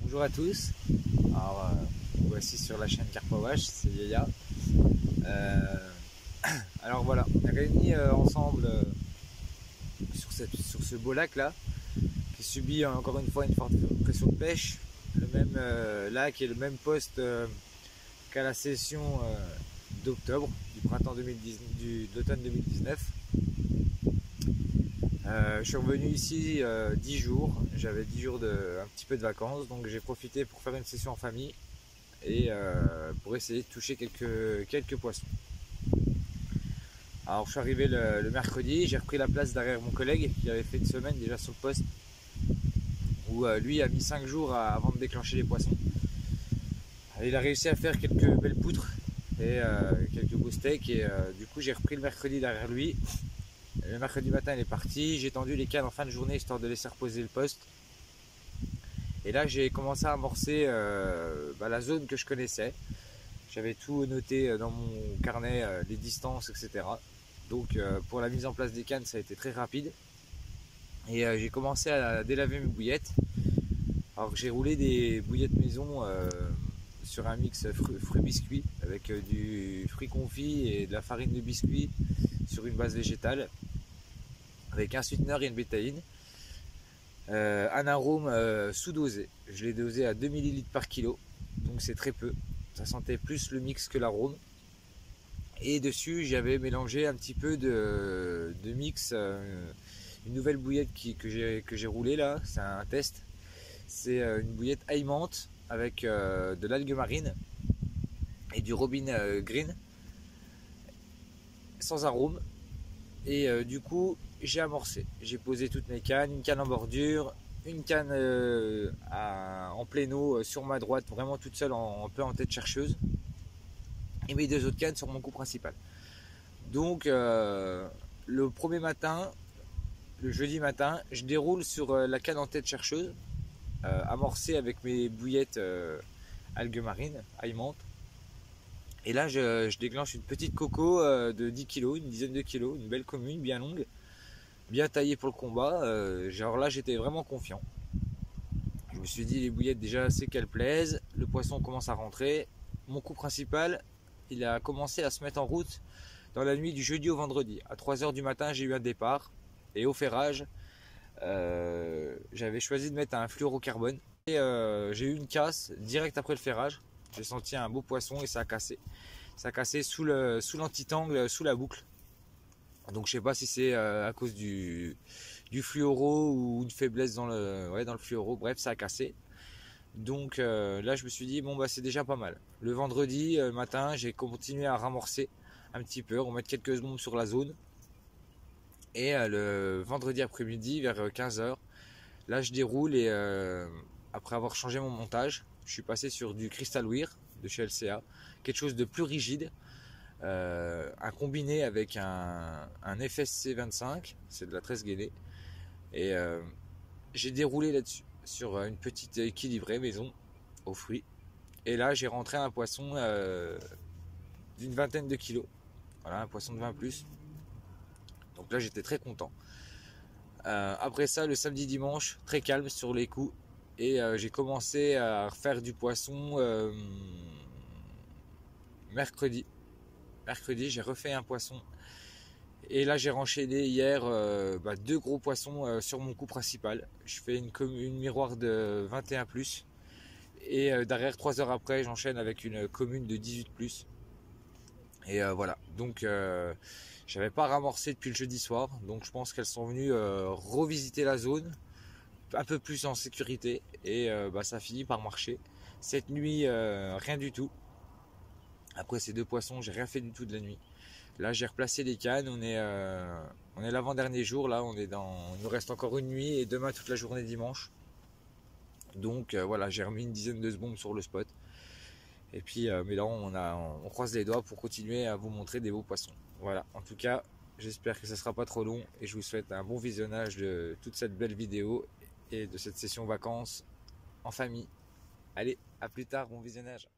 Bonjour à tous, alors voici sur la chaîne Carpawash, c'est Yaya. Alors voilà, on est réunis ensemble sur ce beau lac là, qui subit encore une fois une forte pression de pêche. Le même lac et le même poste qu'à la session d'octobre du printemps 2010, d'automne 2019. Je suis revenu ici 10 jours, j'avais 10 jours un petit peu de vacances, donc j'ai profité pour faire une session en famille et pour essayer de toucher quelques poissons. Alors je suis arrivé le mercredi, j'ai repris la place derrière mon collègue qui avait fait une semaine déjà sur le poste, où lui a mis 5 jours avant de déclencher les poissons. Il a réussi à faire quelques belles poutres et quelques beaux steaks, et du coup j'ai repris le mercredi derrière lui. Le mercredi matin il est parti, j'ai tendu les cannes en fin de journée histoire de laisser reposer le poste. Et là j'ai commencé à amorcer la zone que je connaissais. J'avais tout noté dans mon carnet, les distances, etc. Donc pour la mise en place des cannes ça a été très rapide. Et j'ai commencé à délaver mes bouillettes. Alors j'ai roulé des bouillettes maison sur un mix fruits-biscuits avec du fruit confit et de la farine de biscuit sur une base végétale, avec un sweetener et une bétaïne. Un arôme sous-dosé. Je l'ai dosé à 2 ml par kilo, donc c'est très peu. Ça sentait plus le mix que l'arôme. Et dessus, j'avais mélangé un petit peu de mix, une nouvelle bouillette que j'ai roulée là, c'est un test. C'est une bouillette aimante avec de l'algue marine et du robin green, sans arôme. Et du coup j'ai amorcé, j'ai posé toutes mes cannes, une canne en bordure, une canne en plein eau sur ma droite, vraiment toute seule un peu en tête chercheuse, et mes deux autres cannes sur mon coup principal. Donc le premier matin, le jeudi matin, je déroule sur la canne en tête chercheuse, amorcée avec mes bouillettes algues marines, aimantes. Et là, je déclenche une petite coco de 10 kg, une dizaine de kilos, une belle commune, bien longue, bien taillée pour le combat. Genre là, j'étais vraiment confiant. Je me suis dit, les bouillettes, déjà, c'est qu'elles plaisent. Le poisson commence à rentrer. Mon coup principal, il a commencé à se mettre en route dans la nuit du jeudi au vendredi. À 3 h du matin, j'ai eu un départ. Et au ferrage, j'avais choisi de mettre un fluorocarbone. Et j'ai eu une casse direct après le ferrage. J'ai senti un beau poisson et ça a cassé. Ça a cassé sous l'antitangle, sous la boucle. Donc je sais pas si c'est à cause du fluoro ou une faiblesse dans le fluoro. Bref, ça a cassé. Donc là je me suis dit bon bah c'est déjà pas mal. Le vendredi matin j'ai continué à ramorcer un petit peu, remettre quelques bombes sur la zone. Et le vendredi après-midi vers 15 h, là je déroule et après avoir changé mon montage, je suis passé sur du Crystal Weir de chez LCA, quelque chose de plus rigide, un combiné avec un FSC 25, c'est de la 13 gainée, et j'ai déroulé là-dessus sur une petite équilibrée maison aux fruits, et là j'ai rentré un poisson d'une vingtaine de kilos, voilà, un poisson de 20 plus, donc là j'étais très content. Après ça, le samedi dimanche, très calme sur les coups. Et j'ai commencé à refaire du poisson mercredi. Mercredi, j'ai refait un poisson. Et là, j'ai renchaîné hier 2 gros poissons sur mon coup principal. Je fais une miroir de 21 plus. Et derrière, 3 heures après, j'enchaîne avec une commune de 18 plus. Et voilà. Donc, j'avais pas ramorcé depuis le jeudi soir. Donc, je pense qu'elles sont venues revisiter la zone un peu plus en sécurité, et ça finit par marcher. Cette nuit rien du tout, Après ces 2 poissons, j'ai rien fait du tout de la nuit. Là, j'ai replacé les cannes. On est l'avant-dernier jour. Là, il nous reste encore une nuit et demain toute la journée dimanche. Donc voilà, j'ai remis une dizaine de secondes sur le spot. Et puis, mais là, on croise les doigts pour continuer à vous montrer des beaux poissons. Voilà. En tout cas, j'espère que ça sera pas trop long et je vous souhaite un bon visionnage de toute cette belle vidéo et de cette session vacances en famille. Allez, à plus tard, bon visionnage.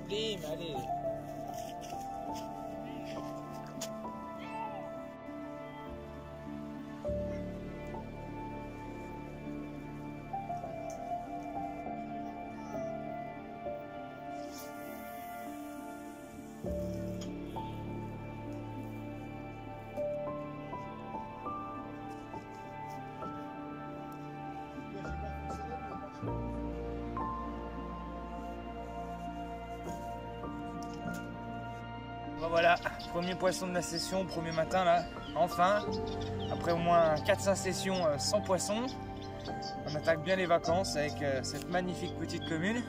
Bim, allez. Bon, voilà, premier poisson de la session, premier matin là, enfin, après au moins 4-5 sessions sans poisson, on attaque bien les vacances avec cette magnifique petite commune.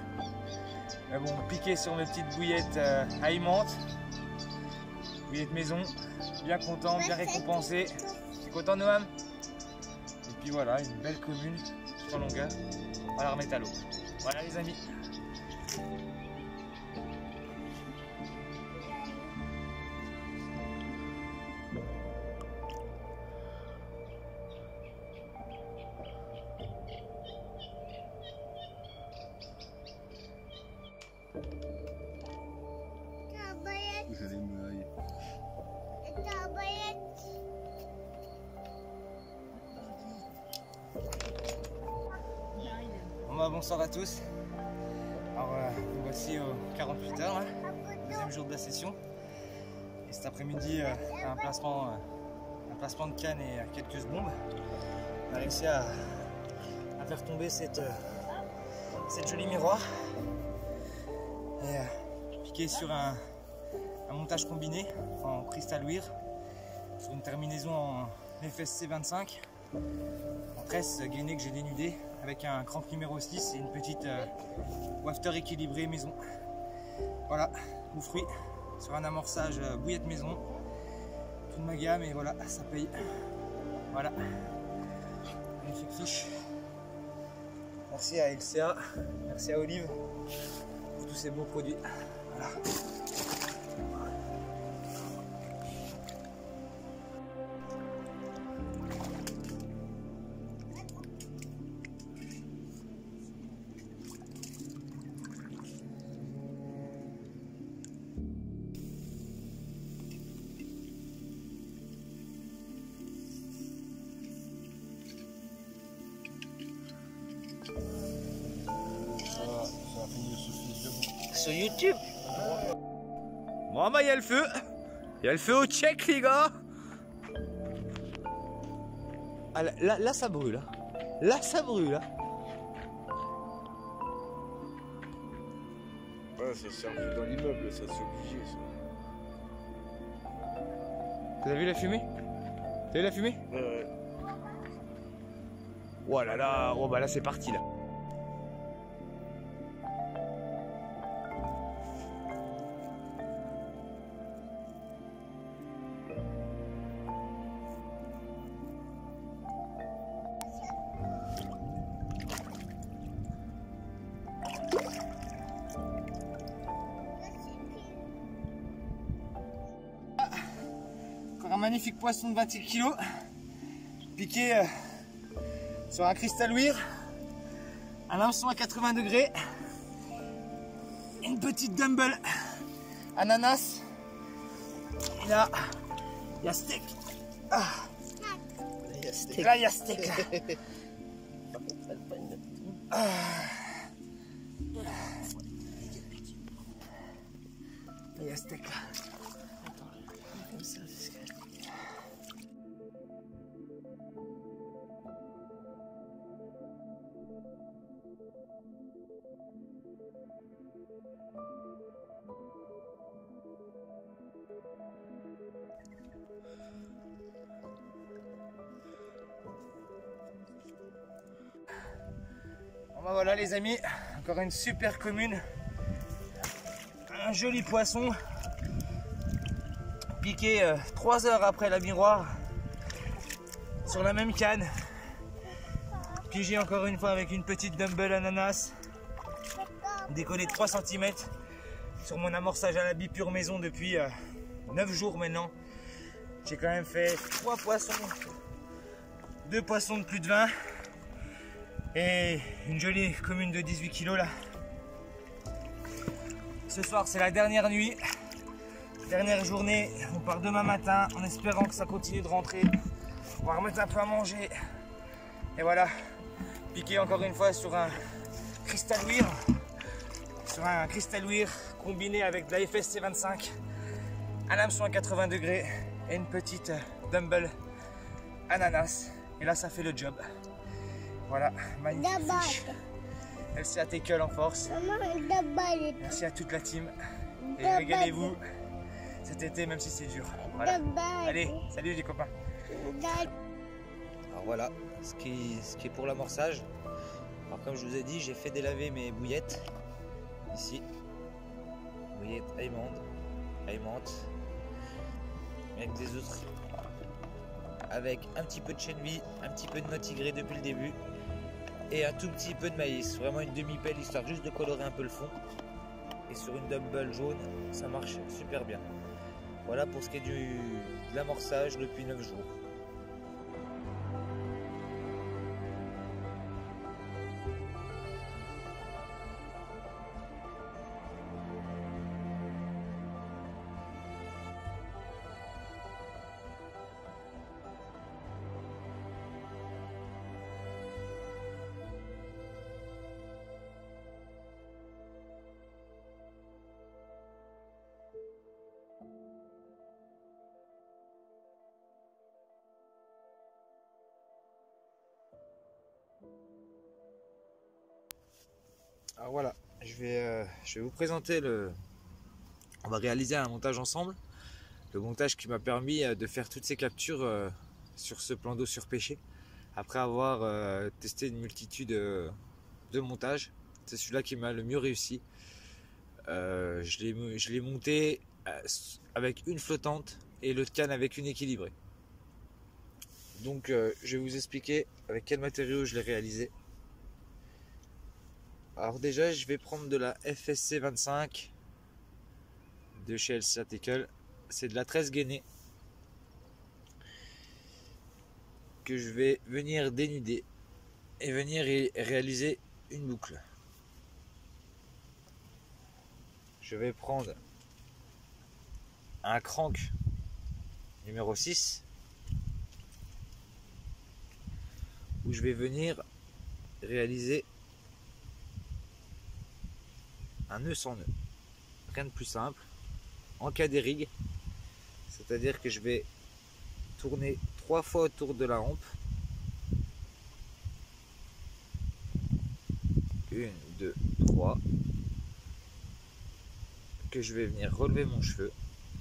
Mais bon, piqué sur mes petites bouillettes aimantes, bouillettes maison, bien content, bien récompensé. Tu es content Noam? Et puis voilà, une belle commune sur longueur, on va la remettre à l'eau. Voilà les amis. Bonsoir à tous. Alors nous voici aux 48 heures, deuxième jour de la session. Et cet après-midi, un placement de canne et quelques bombes. On a réussi à faire tomber cette jolie miroir et piqué sur un montage combiné en cristal weir sur une terminaison en FSC 25 en tresse gainée que j'ai dénudée avec un crank numéro 6 et une petite wafter équilibrée maison. Voilà, beau fruit sur un amorçage bouillette maison, toute ma gamme et voilà, ça paye. Voilà, magnifique fiche. Merci à LCA, merci à Olive pour tous ces beaux produits. Voilà. Sur YouTube. Bon bah il y a le feu. Il y a le feu au check les gars. Ah, là, ça brûle. Hein. Là, ça brûle. Hein. Ouais, ça sert plus dans l'immeuble, ça, c'est obligé, ça. T'as vu la fumée? T'as vu la fumée? Ouais. Oh là là, oh bah là c'est parti là. Encore un magnifique poisson de 28 kg, piqué sur un cristal weir, un hameçon à 80 degrés, une petite dumbbell ananas, et là, il y a steak. Ah. Là, il y a steak. Là. Ah. Il y a steak là. Comme ça, c'est ce que... Bon bah voilà les amis, encore une super commune, un joli poisson, piqué 3 heures après la miroir, sur la même canne, pigé encore une fois avec une petite dumbbell ananas, décollé 3 cm sur mon amorçage à la bipure maison depuis 9 jours maintenant. J'ai quand même fait 3 poissons, 2 poissons de plus de 20 et une jolie commune de 18 kg là. Ce soir c'est la dernière nuit, dernière journée, on part demain matin en espérant que ça continue de rentrer. On va remettre un peu à manger et voilà, piqué encore une fois sur un cristal weir, combiné avec de la FSC 25, un hameçon à 80 degrés et une petite dumbbell ananas, et là ça fait le job. Voilà, magnifique fiche. Merci à Tackle en force. Merci à toute la team. Et régalez-vous cet été même si c'est dur. Voilà. Allez, salut les copains. Alors voilà, ce qui est pour l'amorçage. Alors comme je vous ai dit, j'ai fait délaver mes bouillettes. Ici. Bouillettes aimantes. Avec des autres. Avec un petit peu de chène vie, un petit peu de noix tigrée depuis le début. Et un tout petit peu de maïs, vraiment une demi-pelle histoire juste de colorer un peu le fond. Et sur une dumbbell jaune, ça marche super bien. Voilà pour ce qui est de l'amorçage depuis 9 jours. Alors voilà, je vais vous présenter on va réaliser un montage ensemble. Le montage qui m'a permis de faire toutes ces captures sur ce plan d'eau surpêché. Après avoir testé une multitude de montages. C'est celui-là qui m'a le mieux réussi. Je l'ai monté avec une flottante et l'autre canne avec une équilibrée. Donc je vais vous expliquer avec quel matériau je l'ai réalisé. Alors déjà je vais prendre de la FSC 25 de chez LCA Tackle. C'est de la 13 gainée que je vais venir dénuder et venir réaliser une boucle. Je vais prendre un crank numéro 6 où je vais venir réaliser un nœud sans nœud. Rien de plus simple. En cas d'érigue, c'est-à-dire que je vais tourner 3 fois autour de la hampe 1, 2, 3, que je vais venir relever mon cheveu,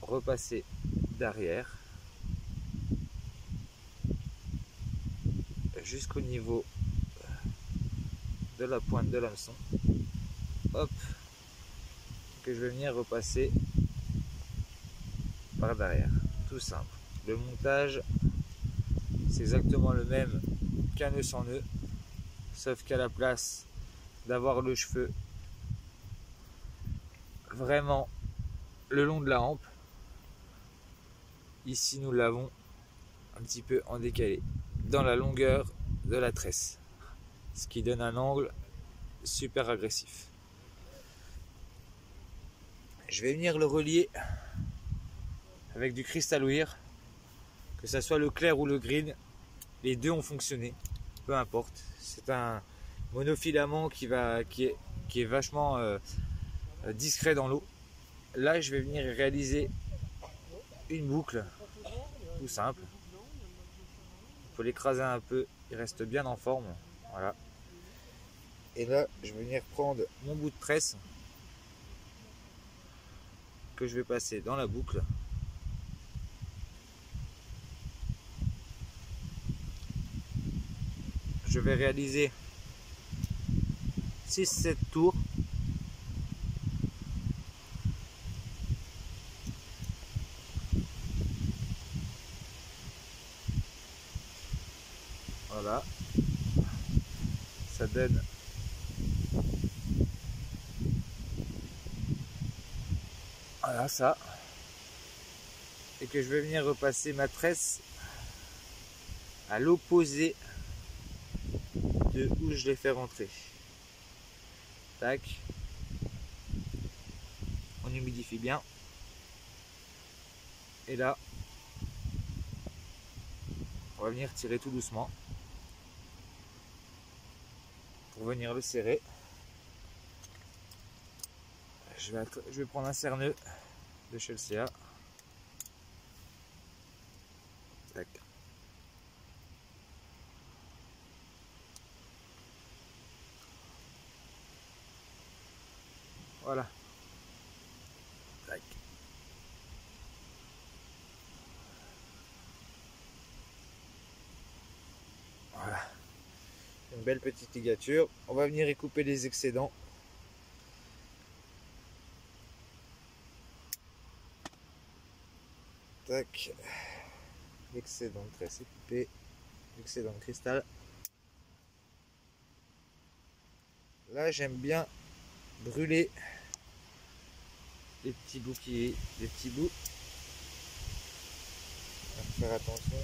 repasser derrière jusqu'au niveau de la pointe de l'hameçon, hop, que je vais venir repasser par derrière, tout simple. Le montage c'est exactement le même qu'un nœud sans nœud, sauf qu'à la place d'avoir le cheveu vraiment le long de la hampe, ici nous l'avons un petit peu en décalé dans la longueur de la tresse, ce qui donne un angle super agressif. Je vais venir le relier avec du cristal wire, que ça soit le clair ou le green, les deux ont fonctionné, peu importe. C'est un monofilament qui est vachement discret dans l'eau. Là je vais venir réaliser une boucle tout simple. Il faut l'écraser un peu, il reste bien en forme, voilà. Et là je vais venir prendre mon bout de tresse que je vais passer dans la boucle. Je vais réaliser 6-7 tours. Voilà, ça donne voilà ça, et que je vais venir repasser ma tresse à l'opposé de où je l'ai fait rentrer. Tac, on humidifie bien, et là on va venir tirer tout doucement pour venir le serrer. Je vais prendre un serre-nœud de chez LCA. Tac. Voilà. Tac. Voilà. Une belle petite ligature. On va venir y couper les excédents. Tac. L'excédent de tresse est coupé. L'excédent de cristal. Là, j'aime bien brûler les petits bouts les petits bouts. Faut faire attention.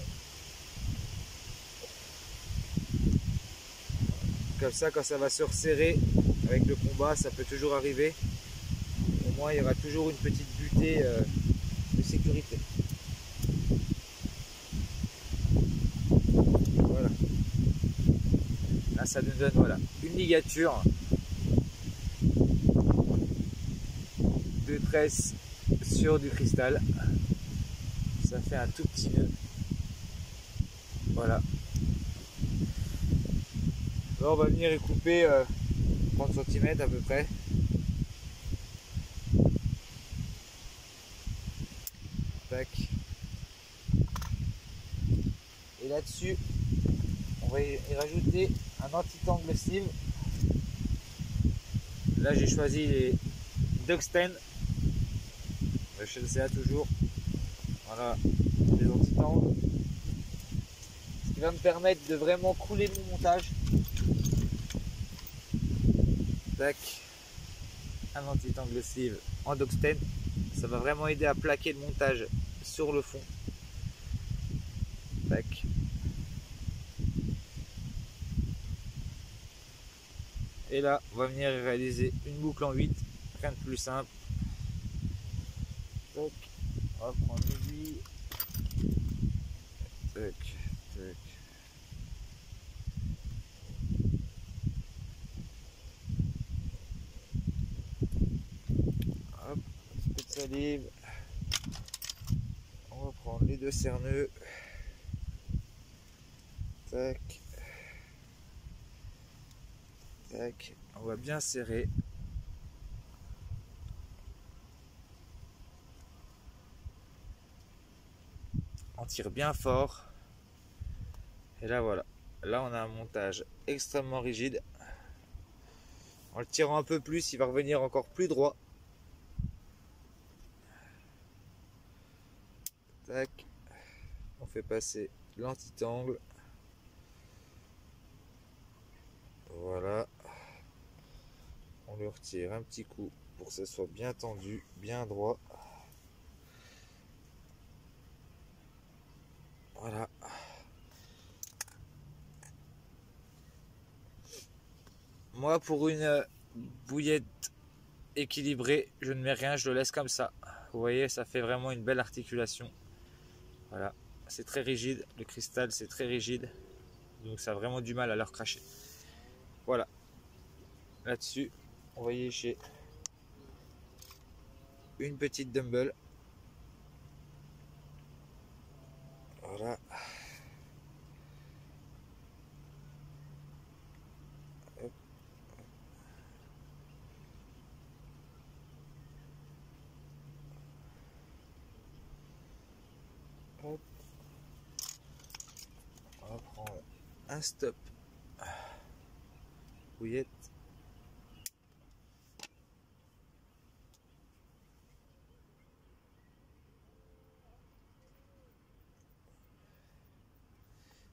Comme ça, quand ça va se resserrer avec le combat, ça peut toujours arriver. Au moins, il y aura toujours une petite butée de sécurité. Voilà. Là, ça nous donne voilà, une ligature de tresse sur du cristal. Ça fait un tout petit nœud. Voilà. Là, on va venir y couper 30 cm à peu près. Tac. Et là-dessus, on va y rajouter un anti-tangle sleeve. Là, j'ai choisi les Dogsten de chez LCA toujours. Voilà, les anti-tangles. Ce qui va me permettre de vraiment couler mon montage. Tac. Un anti-tangle sleeve en Dogsten. Ça va vraiment aider à plaquer le montage sur le fond. Tac. Et là, on va venir réaliser une boucle en 8, rien de plus simple. Donc, on va prendre l'aiguille. Tac, tac. Hop, un petit peu de salive. On va prendre les deux serre-nœuds. Tac. Tac, on va bien serrer. On tire bien fort. Et là voilà. Là on a un montage extrêmement rigide. En le tirant un peu plus, il va revenir encore plus droit. Tac. On fait passer l'anti-tangle. Voilà. On le retire un petit coup pour que ce soit bien tendu, bien droit. Voilà. Moi, pour une bouillette équilibrée, je ne mets rien, je le laisse comme ça. Vous voyez, ça fait vraiment une belle articulation. Voilà, c'est très rigide. Le cristal, c'est très rigide. Donc, ça a vraiment du mal à leur cracher. Voilà. Là-dessus, on va y lécher une petite dumbbell. Voilà. Hop. Hop. On va prendre un stop. Bouillette.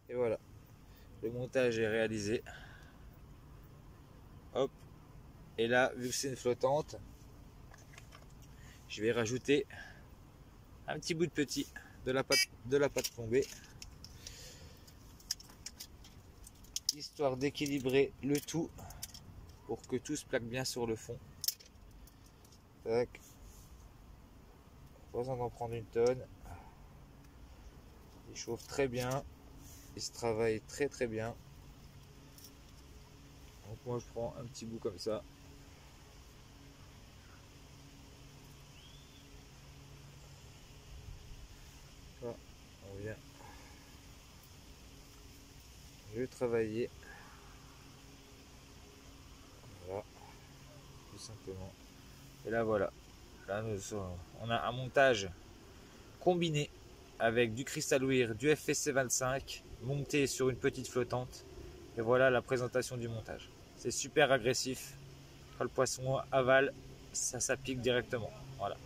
Et voilà, le montage est réalisé. Hop. Et là, vu que c'est une flottante, je vais rajouter un petit bout de petit de la pâte plombée, histoire d'équilibrer le tout pour que tout se plaque bien sur le fond. Tac. Pas besoin d'en prendre une tonne. Il chauffe très bien. Il se travaille très très bien. Donc moi je prends un petit bout comme ça. Là, on vient le travailler. Voilà, tout simplement. Et là voilà. Là on a un montage combiné avec du Crystal Wear, du FSC 25 monté sur une petite flottante. Et voilà la présentation du montage. C'est super agressif. Quand le poisson avale, ça pique directement. Voilà.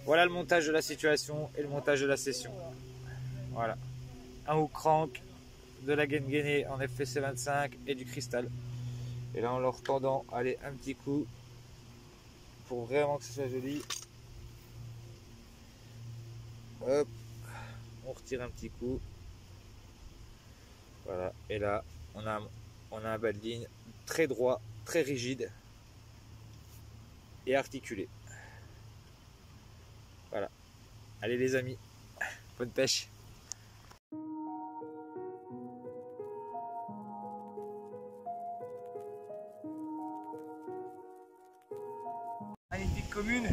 Voilà le montage de la situation et le montage de la session. Voilà. Un hook crank, de la gaine gainée en FSC 25 et du cristal. Et là en leur tendant, allez, un petit coup pour vraiment que ce soit joli. Hop. On retire un petit coup. Voilà. Et là, on a un bas de ligne très droit, très rigide et articulé. Voilà. Allez les amis, bonne pêche. Magnifique commune,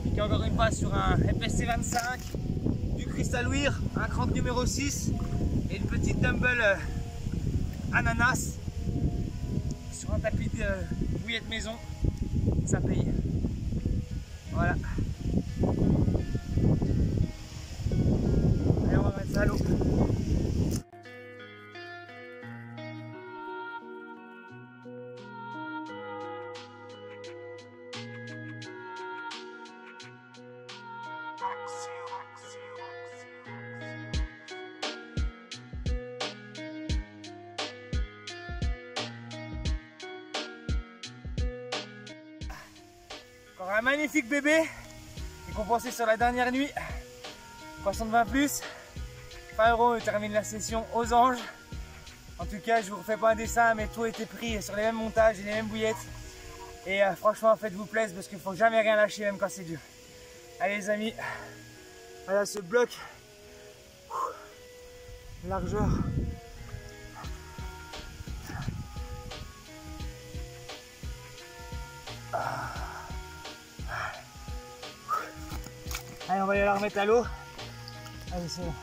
qui est encore une fois sur un FSC 25, du Crystal Wear, un crank numéro 6 et une petite dumbbell ananas sur un tapis de bouillette maison. Ça paye. Voilà. Allez, on va mettre ça à l'eau. Encore un magnifique bébé qui est compensé sur la dernière nuit. Poisson de 20+. Pyro termine la session aux anges. En tout cas, je vous refais pas un dessin, mais tout a été pris sur les mêmes montages et les mêmes bouillettes. Et franchement, faites-vous plaisir parce qu'il faut jamais rien lâcher, même quand c'est dur. Allez les amis, voilà ce bloc. Largeur. Allez, on va aller la remettre à l'eau. Allez, c'est bon.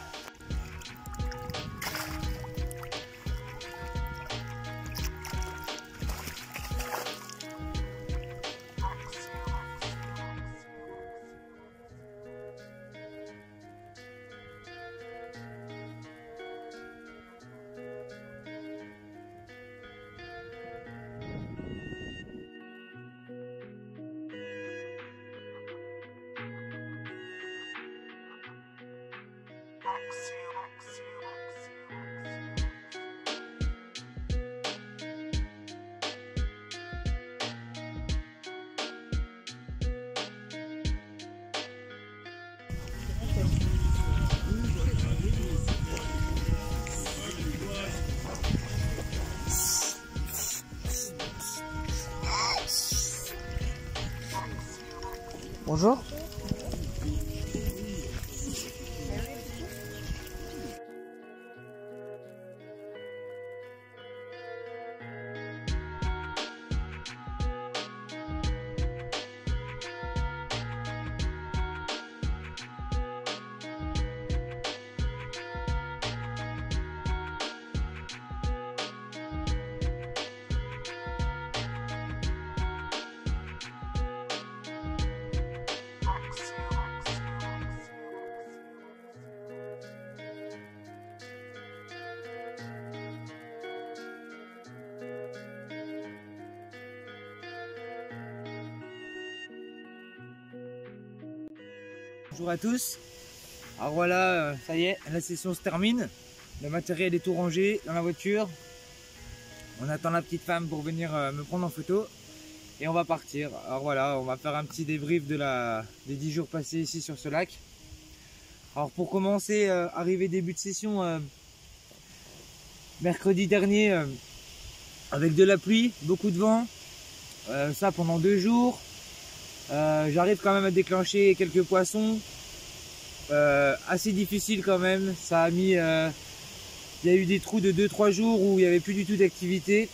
Bonjour. Bonjour à tous. Alors voilà, ça y est, la session se termine. Le matériel est tout rangé dans la voiture. On attend la petite femme pour venir me prendre en photo. Et on va partir. Alors voilà, on va faire un petit débrief des 10 jours passés ici sur ce lac. Alors pour commencer, arrivé début de session, mercredi dernier, avec de la pluie, beaucoup de vent. Ça pendant 2 jours. J'arrive quand même à déclencher quelques poissons, assez difficile quand même. Ça a mis, il y a eu des trous de 2-3 jours où il n'y avait plus du tout d'activité.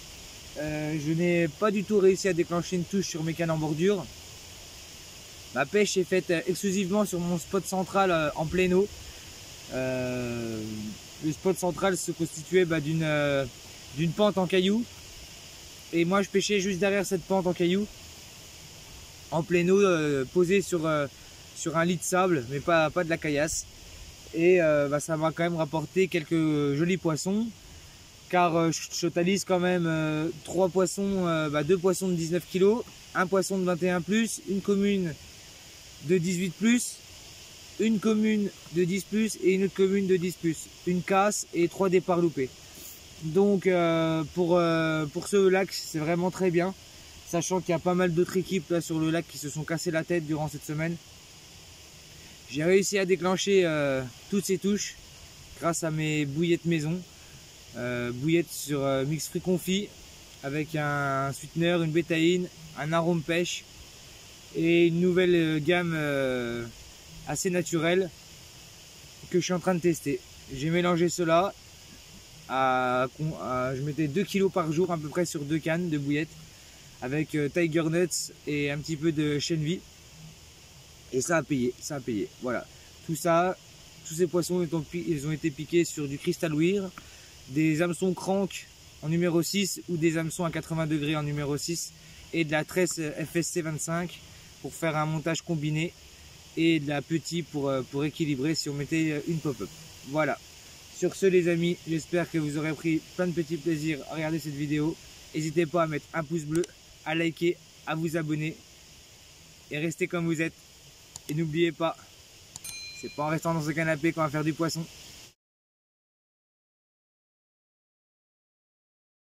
Je n'ai pas du tout réussi à déclencher une touche sur mes cannes en bordure. Ma pêche est faite exclusivement sur mon spot central en pleine eau. Le spot central se constituait d'une pente en cailloux, et moi je pêchais juste derrière cette pente en cailloux, en pleine eau, posé sur un lit de sable, mais pas de la caillasse. Et ça m'a quand même rapporté quelques jolis poissons, car je totalise quand même 3 poissons, 2 poissons de 19 kg, un poisson de 21+, une commune de 18+, une commune de 10+, et une autre commune de 10+, une casse et 3 départs loupés. Donc pour ce lac, c'est vraiment très bien. Sachant qu'il y a pas mal d'autres équipes là sur le lac qui se sont cassé la tête durant cette semaine. J'ai réussi à déclencher toutes ces touches grâce à mes bouillettes maison. Bouillettes sur mix fruits confits avec un sweetener, une bétaïne, un arôme pêche et une nouvelle gamme assez naturelle que je suis en train de tester. J'ai mélangé cela je mettais 2 kg par jour à peu près sur 2 cannes de bouillettes, avec Tiger Nuts et un petit peu de chêne vie, et ça a payé, voilà. Tous ces poissons ils ont été piqués sur du Crystal Weir, des hameçons crank en numéro 6 ou des hameçons à 80 degrés en numéro 6, et de la tresse FSC 25 pour faire un montage combiné, et de la petite pour équilibrer si on mettait une pop-up. Voilà. Sur ce les amis, j'espère que vous aurez pris plein de petits plaisirs à regarder cette vidéo. N'hésitez pas à mettre un pouce bleu, à liker, à vous abonner, et restez comme vous êtes. Et n'oubliez pas, c'est pas en restant dans ce canapé qu'on va faire du poisson.